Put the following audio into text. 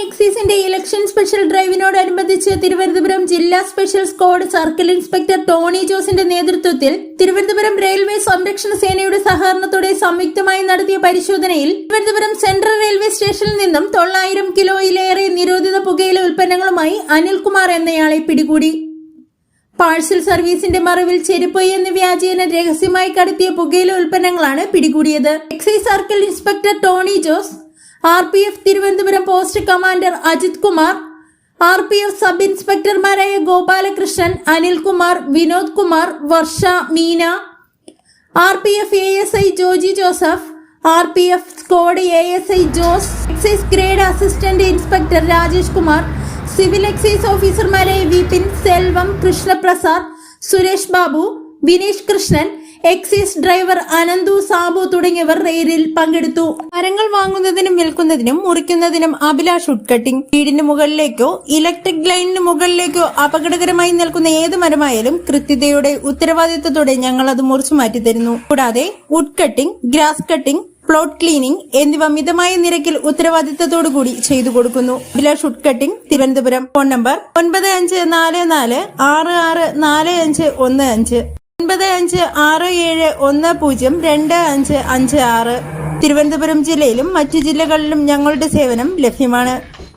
എക്സൈസിന്റെ election special ഡ്രൈവിനോടനുബന്ധിച്ച് Thiruvananthapuram ജില്ലാ special squad circle inspector Tony ജോസിന്റെ നേതൃത്വത്തിൽ തിരുവനന്തപുരം റെയിൽവേ സംരക്ഷണ സേനയുടെ സഹകരണത്തോടെ സംയുക്തമായി നടത്തിയ പരിശോധനയിൽ തിരുവനന്തപുരം സെൻട്രൽ റെയിൽവേ സ്റ്റേഷനിൽ നിന്നും 900 കിലോയിലേറെ നിരോധിത പുകയില ഉൽപ്പന്നങ്ങളുമായി അനിൽകുമാർ എന്നയാളെ പിടികൂടി. പാഴ്സൽ സർവീസിന്റെ മറവിൽ ചെരുപ്പ് എന്ന വ്യാജേന രഹസ്യമായി കടത്തിയ പുകയില ഉൽപ്പന്നങ്ങളാണ് പിടികൂടിയത്. Excise circle inspector Tony Jose, RPF Thiruvananthapuram post commander Ajith Kumar, RPF sub ഇൻസ്പെക്ടർമാരായ Gopalakrishnan, Anilkumar, Vinod Kumar, Varsha, Meena, RPF ASI Joji Joseph, RPF squad ASI Jose, excise grade assistant inspector Rajesh Kumar, civil excise ഓഫീസർമാരായ വിപിൻ, സെൽവം, കൃഷ്ണപ്രസാദ്, സുരേഷ് ബാബു, വിനീഷ് കൃഷ്ണൻ, എക്സൈസ് ഡ്രൈവർ അനന്തു, സാബു തുടങ്ങിയവർ റെയ്ഡിൽ പങ്കെടുത്തു. മരങ്ങൾ വാങ്ങുന്നതിനും വിൽക്കുന്നതിനും മുറിക്കുന്നതിനും അഭിലാഷ് വുഡ് കട്ടിംഗ്. വീടിന് മുകളിലേക്കോ ഇലക്ട്രിക് ലൈനിന് മുകളിലേക്കോ അപകടകരമായി നിൽക്കുന്ന ഏത് മരമായാലും കൃത്യതയോടെ ഉത്തരവാദിത്തത്തോടെ ഞങ്ങൾ അത് മുറിച്ചു മാറ്റി തരുന്നു. കൂടാതെ wood cutting, grass cutting, plot cleaning എന്നിവ മിതമായ നിരക്കിൽ ഉത്തരവാദിത്തത്തോടുകൂടി ചെയ്തു കൊടുക്കുന്നു. Abhilash wood cutting, Thiruvananthapuram. Phone number 9544664515, 9567102556. Thiruvananthapuram ജില്ലയിലും മറ്റു ജില്ലകളിലും ഞങ്ങളുടെ സേവനം ലഭ്യമാണ്.